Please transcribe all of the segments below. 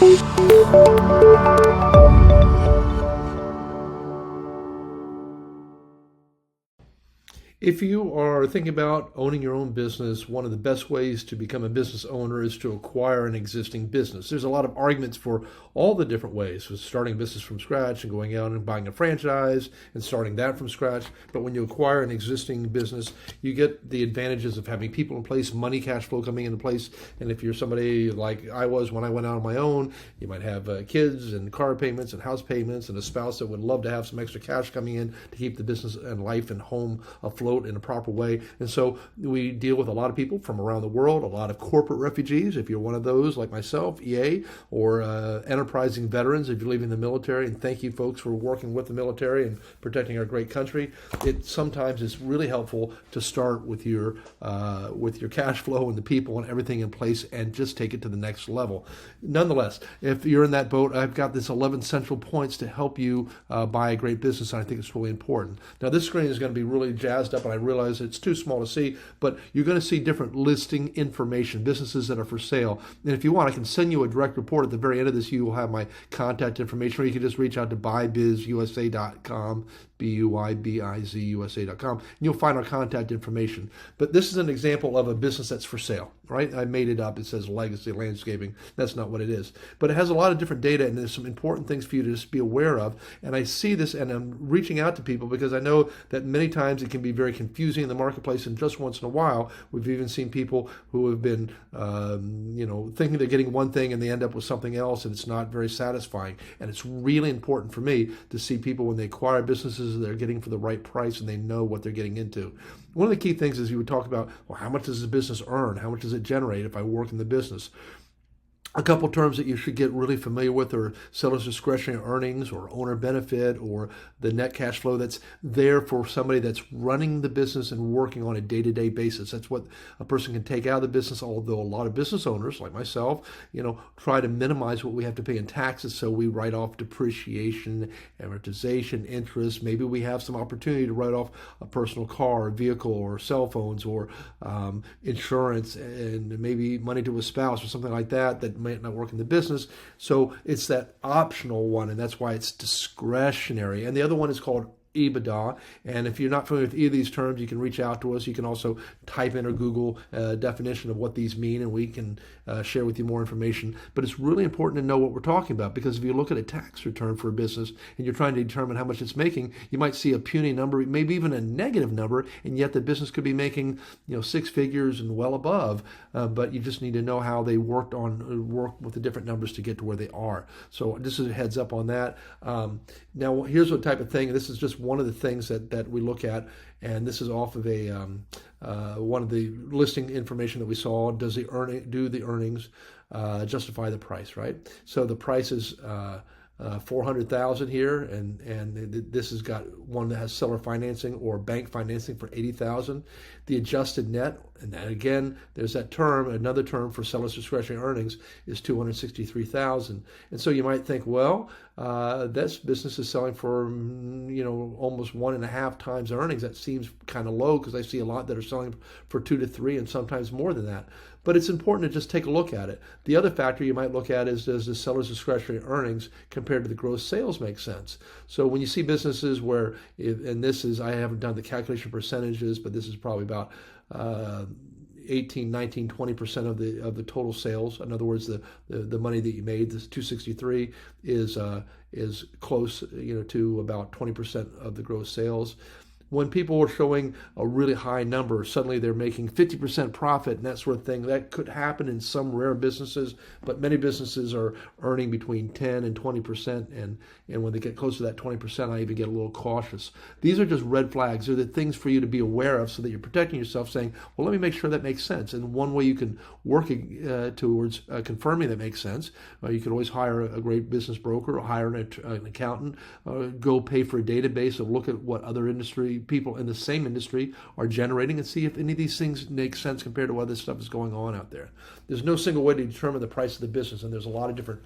If you are thinking about owning your own business, one of the best ways to become a business owner is to acquire an existing business. There's a lot of arguments for all the different ways, for starting a business from scratch and going out and buying a franchise and starting that from scratch. But when you acquire an existing business, you get the advantages of having people in place, money, cash flow coming into place. And if you're somebody like I was when I went out on my own, you might have kids and car payments and house payments and a spouse that would love to have some extra cash coming in to keep the business and life and home afloat in a proper way. And so we deal with a lot of people from around the world, a lot of corporate refugees, if you're one of those like myself, EA, or enterprising veterans if you're leaving the military. And thank you folks for working with the military and protecting our great country. It sometimes is really helpful to start with your cash flow and the people and everything in place and just take it to the next level. Nonetheless, if you're in that boat, I've got this 11 central points to help you buy a great business, and I think it's really important. Now this screen is going to be really jazzed up, and I realize it's too small to see, but you're going to see different listing information, businesses that are for sale. And if you want, I can send you a direct report at the very end of this. You will have my contact information, or you can just reach out to BuyBizUSA.com, BuyBizUSA.com, and you'll find our contact information. But this is an example of a business that's for sale, right? I made it up. It says Legacy Landscaping. That's not what it is. But it has a lot of different data, and there's some important things for you to just be aware of. And I see this, and I'm reaching out to people because I know that many times it can be very confusing in the marketplace, and just once in a while we've even seen people who have been thinking they're getting one thing and they end up with something else, and it's not very satisfying. And it's really important for me to see people when they acquire businesses they're getting for the right price and they know what they're getting into. One of the key things is you would talk about, well, how much does the business earn? How much does it generate if I work in the business? A couple terms that you should get really familiar with are seller's discretionary earnings, or owner benefit, or the net cash flow that's there for somebody that's running the business and working on a day-to-day basis. That's what a person can take out of the business, although a lot of business owners, like myself, try to minimize what we have to pay in taxes, so we write off depreciation, amortization, interest. Maybe we have some opportunity to write off a personal car, or vehicle, or cell phones, or insurance, and maybe money to a spouse or something like that might not work in the business. So it's that optional one, and that's why it's discretionary. And the other one is called EBITDA. And if you're not familiar with either of these terms, you can reach out to us. You can also type in or Google a definition of what these mean, and we can share with you more information. But it's really important to know what we're talking about, because if you look at a tax return for a business and you're trying to determine how much it's making, you might see a puny number, maybe even a negative number, and yet the business could be making six figures and well above. But you just need to know how they work with the different numbers to get to where they are. So this is a heads up on that. Now here's what type of thing. This is just one of the things that we look at, and this is off of one of the listing information that we saw. Do the earnings justify the price, right? So the price is $400,000 here, and this has got one that has seller financing or bank financing for $80,000. The adjusted net, and again, there's that term, another term for seller's discretionary earnings, is $263,000. And so you might think, well, this business is selling for almost 1.5 times earnings. That seems kind of low, because I see a lot that are selling for 2 to 3 and sometimes more than that. But it's important to just take a look at it. The other factor you might look at is, does the seller's discretionary earnings compared to the gross sales make sense? So when you see businesses where, and this is, I haven't done the calculation percentages, but this is probably about 18, 19, 20% of the total sales. In other words, the money that you made, this 263, is close, to about 20% of the gross sales. When people are showing a really high number, suddenly they're making 50% profit and that sort of thing. That could happen in some rare businesses, but many businesses are earning between 10 and 20%. And when they get close to that 20%, I even get a little cautious. These are just red flags. They're the things for you to be aware of, so that you're protecting yourself, saying, well, let me make sure that makes sense. And one way you can work towards confirming that makes sense, you can always hire a great business broker, or hire an accountant, go pay for a database and look at what other people in the same industry are generating, and see if any of these things make sense compared to what other stuff is going on out there. There's no single way to determine the price of the business, and there's a lot of different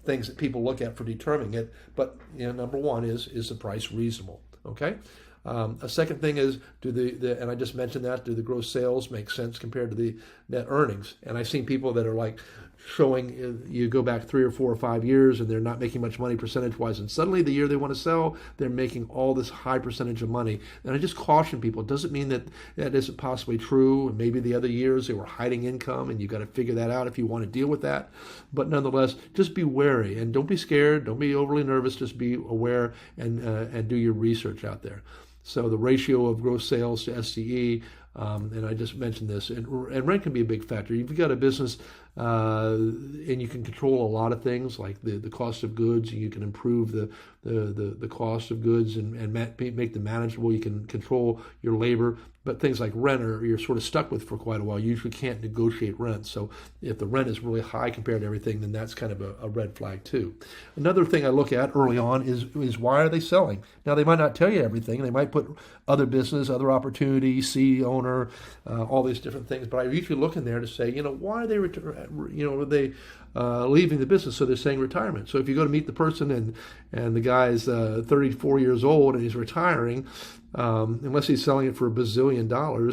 things that people look at for determining it. But number one is the price reasonable? Okay. A second thing is, and I just mentioned that, do the gross sales make sense compared to the net earnings? And I've seen people that are like showing you go back 3 or 4 or 5 years and they're not making much money percentage-wise, and suddenly the year they want to sell, they're making all this high percentage of money. And I just caution people, it doesn't mean that that isn't possibly true. Maybe the other years they were hiding income, and you've got to figure that out if you want to deal with that. But nonetheless, just be wary and don't be scared, don't be overly nervous, just be aware and do your research out there. So the ratio of gross sales to SCE, and I just mentioned this, and rent can be a big factor. You've got a business and you can control a lot of things like the cost of goods. You can improve the cost of goods and make them manageable. You can control your labor, but things like rent you're sort of stuck with for quite a while. You usually can't negotiate rent. So if the rent is really high compared to everything, then that's kind of a red flag too. Another thing I look at early on is why are they selling? Now they might not tell you everything. They might put other business, other opportunities, CEO, owner, all these different things. But I usually look in there to say, why are they leaving the business? So they're saying retirement. So if you go to meet the person and the guy's 34 years old and he's retiring, unless he's selling it for $1 bazillion,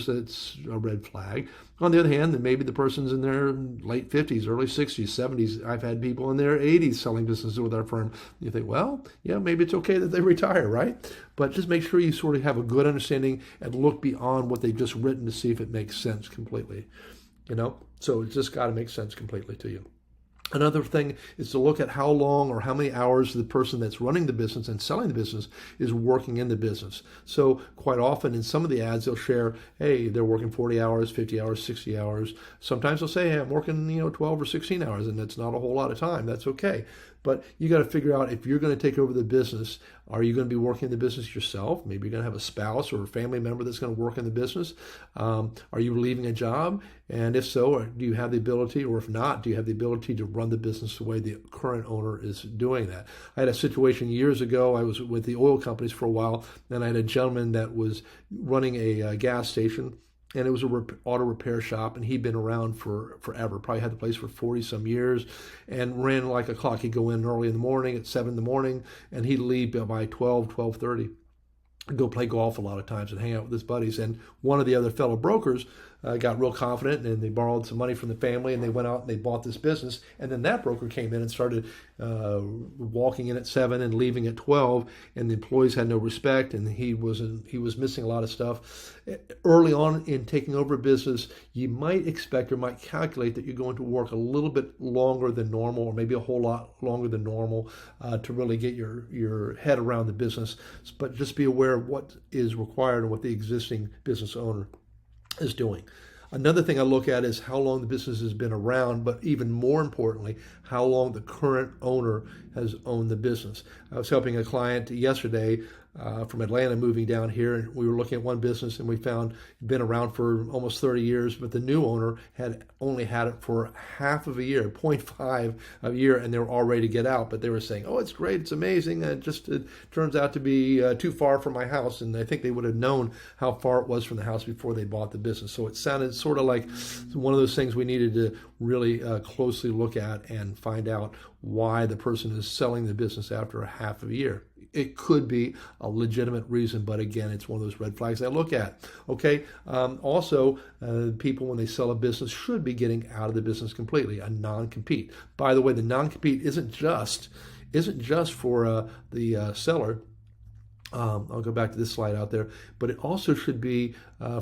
that's a red flag. On the other hand, then maybe the person's in their late 50s, early 60s, 70s. I've had people in their 80s selling businesses with our firm. You think, well, yeah, maybe it's okay that they retire, right? But just make sure you sort of have a good understanding and look beyond what they've just written to see if it makes sense completely. So it's just got to make sense completely to you. Another thing is to look at how long or how many hours the person that's running the business and selling the business is working in the business. So quite often in some of the ads, they'll share, hey, they're working 40 hours, 50 hours, 60 hours. Sometimes they'll say, hey, I'm working 12 or 16 hours, and that's not a whole lot of time. That's okay. But you got to figure out if you're going to take over the business, are you going to be working in the business yourself? Maybe you're going to have a spouse or a family member that's going to work in the business. Are you leaving a job? And if so, do you have the ability, or if not, do you have the ability to run the business the way the current owner is doing that? I had a situation years ago. I was with the oil companies for a while, and I had a gentleman that was running a gas station. And it was a auto repair shop, and he'd been around for forever. Probably had the place for 40 some years, and ran like a clock. He'd go in early in the morning at 7 in the morning, and he'd leave by 12:30. Go play golf a lot of times and hang out with his buddies. And one of the other fellow brokers got real confident, and they borrowed some money from the family, and they went out and they bought this business. And then that broker came in and started walking in at 7 and leaving at 12, and the employees had no respect, and he was missing a lot of stuff. Early on in taking over a business, you might expect or might calculate that you're going to work a little bit longer than normal, or maybe a whole lot longer than normal, to really get your head around the business. But just be aware of what is required and what the existing business owner is doing. Another thing I look at is how long the business has been around, but even more importantly, how long the current owner has owned the business. I was helping a client yesterday from Atlanta moving down here, and we were looking at one business, and we found it'd been around for almost 30 years, but the new owner had only had it for half of a year, 0.5 of a year, and they were all ready to get out. But they were saying, oh, it's great, it's amazing, it turns out to be too far from my house. And I think they would have known how far it was from the house before they bought the business. So it sounded sort of like one of those things we needed to really closely look at and find out why the person is selling the business after a half of a year. It could be a legitimate reason, but again, it's one of those red flags I look at. Okay. Also, people, when they sell a business, should be getting out of the business completely, a non-compete. By the way, the non-compete isn't just for the seller. I'll go back to this slide out there, but it also should be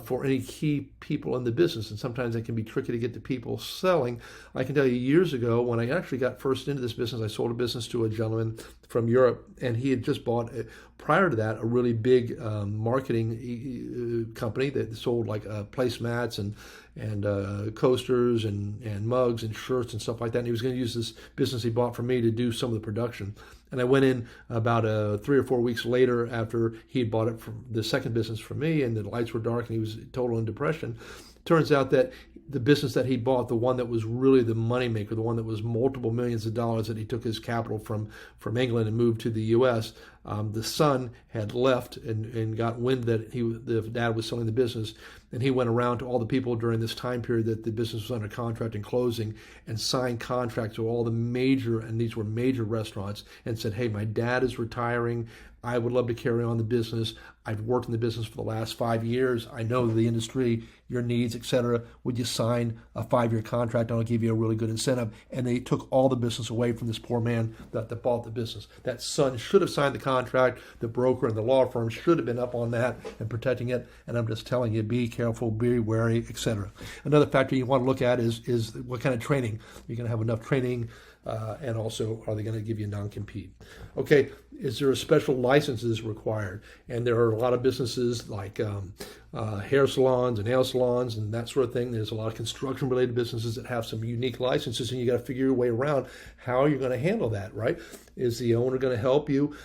for any key people in the business, and sometimes it can be tricky to get the people selling. I can tell you years ago, when I actually got first into this business, I sold a business to a gentleman from Europe, and he had just bought, prior to that, a really big marketing company that sold like placemats and coasters and mugs and shirts and stuff like that. And he was going to use this business he bought from me to do some of the production. And I went in about 3 or 4 weeks later after he had bought it from the second business from me, and the lights were dark and he was total in depression. Turns out that the business that he bought, the one that was really the moneymaker, the one that was multiple millions of dollars that he took his capital from England and moved to the U.S., The son had left and got wind that the dad was selling the business, and he went around to all the people during this time period that the business was under contract and closing, and signed contracts with all the major, and these were major restaurants, and said, hey, my dad is retiring. I would love to carry on the business. I've worked in the business for the last 5 years. I know the industry, your needs, etc. Would you sign a 5-year contract? I'll give you a really good incentive. And they took all the business away from this poor man that bought the business. That son should have signed the contract. The broker and the law firm should have been up on that and protecting it. And I'm just telling you, be careful, be wary, etc. Another factor you want to look at is what kind of training. You're going to have enough training. And also, are they going to give you non-compete? Okay, is there a special licenses required? And there are a lot of businesses like hair salons and nail salons and that sort of thing. There's a lot of construction-related businesses that have some unique licenses, and you got to figure your way around how you're going to handle that, right? Is the owner going to help you?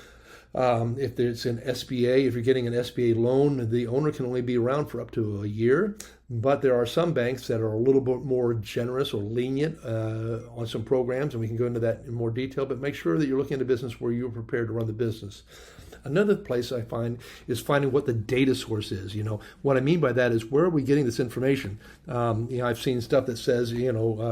If it's an SBA, if you're getting an SBA loan, the owner can only be around for up to a year. But there are some banks that are a little bit more generous or lenient on some programs, and we can go into that in more detail. But make sure that you're looking at a business where you're prepared to run the business. Another place I find is finding what the data source is. What I mean by that is, where are we getting this information? I've seen stuff that says,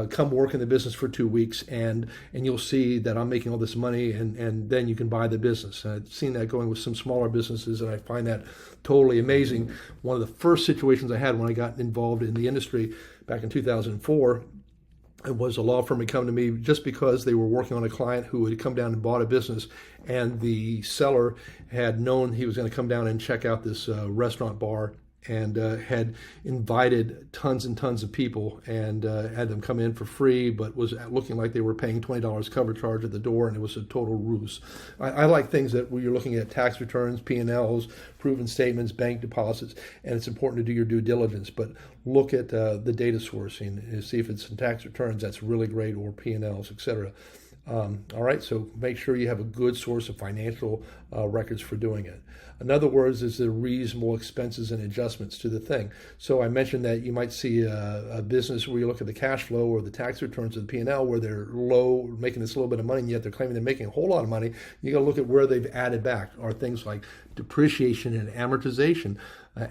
come work in the business for 2 weeks and you'll see that I'm making all this money and then you can buy the business. I've seen that going with some smaller businesses, and I find that totally amazing. One of the first situations I had when I got involved in the industry back in 2004, it was a law firm had come to me just because they were working on a client who had come down and bought a business, and the seller had known he was going to come down and check out this restaurant bar, and had invited tons and tons of people and had them come in for free, but was looking like they were paying $20 cover charge at the door, and it was a total ruse. I like things that where you're looking at tax returns, P&Ls, proven statements, bank deposits, and it's important to do your due diligence, but look at the data sourcing and see if it's in tax returns, that's really great, or P&Ls, etc. All right, so make sure you have a good source of financial records for doing it. In other words, is there reasonable expenses and adjustments to the thing? So I mentioned that you might see a business where you look at the cash flow or the tax returns of the P&L where they're low, making this little bit of money, and yet they're claiming they're making a whole lot of money. You got to look at where they've added back. Are things like depreciation and amortization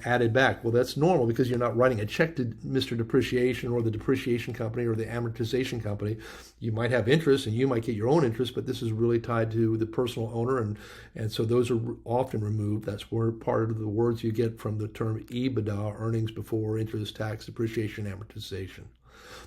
added back? Well, that's normal because you're not writing a check to Mr. Depreciation or the depreciation company or the amortization company. You might have interest and you might get your own interest, but this is really tied to the personal owner, and so those are often removed. That's where part of the words you get from the term EBITDA, earnings before interest, tax, depreciation, amortization.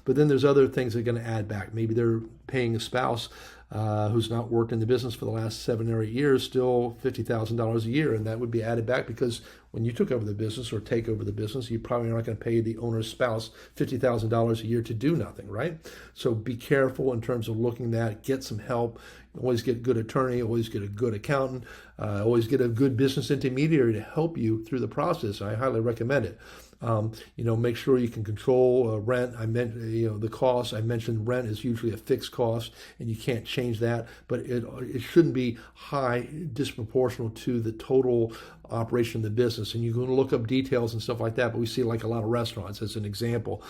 But then there's other things that are going to add back. Maybe they're paying a spouse who's not worked in the business for the last 7 or 8 years, still $50,000 a year, and that would be added back because when you took over the business or take over the business, you probably are not going to pay the owner's spouse $50,000 a year to do nothing, right? So be careful in terms of looking at that. Get some help. Always get a good attorney. Always get a good accountant. Always get a good business intermediary to help you through the process. I highly recommend it. Make sure you can control rent. I meant, the cost. I mentioned rent is usually a fixed cost, and you can't change that. But it shouldn't be high, disproportional to the total operation of the business. And you're going to look up details and stuff like that. But we see like a lot of restaurants as an example.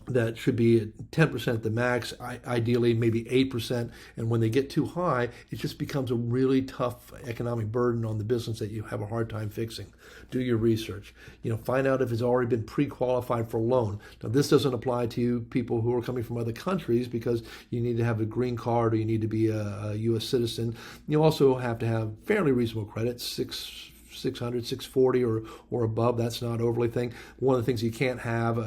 That should be at 10% at the max, ideally maybe 8%. And when they get too high, it just becomes a really tough economic burden on the business that you have a hard time fixing. Do your research. Find out if it's already been pre-qualified for a loan. Now, this doesn't apply to you people who are coming from other countries because you need to have a green card or you need to be a U.S. citizen. You also have to have fairly reasonable credit, 600, 640 or above. That's not overly thing. One of the things you can't have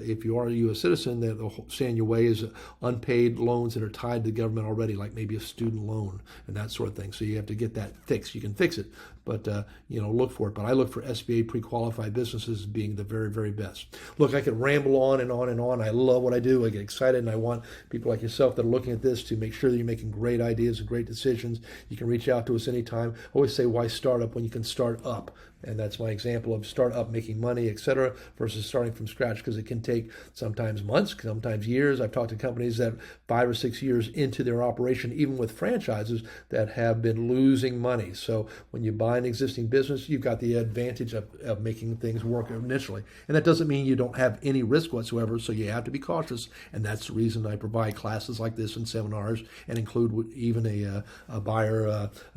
if you are a U.S. citizen that will stand your way is unpaid loans that are tied to the government already, like maybe a student loan and that sort of thing. So you have to get that fixed. You can fix it, but look for it. But I look for SBA pre-qualified businesses as being the very, very best. Look, I could ramble on and on and on. I love what I do. I get excited, and I want people like yourself that are looking at this to make sure that you're making great ideas and great decisions. You can reach out to us anytime. I always say, why start up when you can start start up. And that's my example of start up, making money, etc., versus starting from scratch, because it can take sometimes months, sometimes years. I've talked to companies that 5 or 6 years into their operation, even with franchises, that have been losing money. So when you buy an existing business, you've got the advantage of making things work initially. And that doesn't mean you don't have any risk whatsoever, so you have to be cautious. And that's the reason I provide classes like this and seminars, and include even a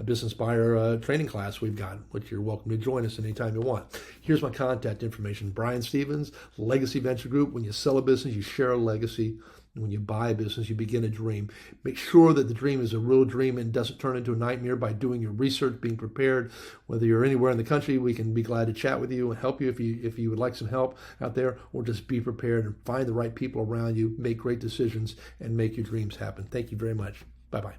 business buyer training class we've got, which you're welcome to join us anytime you want. Here's my contact information. Brian Stevens, Legacy Venture Group. When you sell a business, you share a legacy. When you buy a business, you begin a dream. Make sure that the dream is a real dream and doesn't turn into a nightmare by doing your research, being prepared. Whether you're anywhere in the country, we can be glad to chat with you and help you if you would like some help out there, or just be prepared and find the right people around you, make great decisions, and make your dreams happen. Thank you very much. Bye-bye.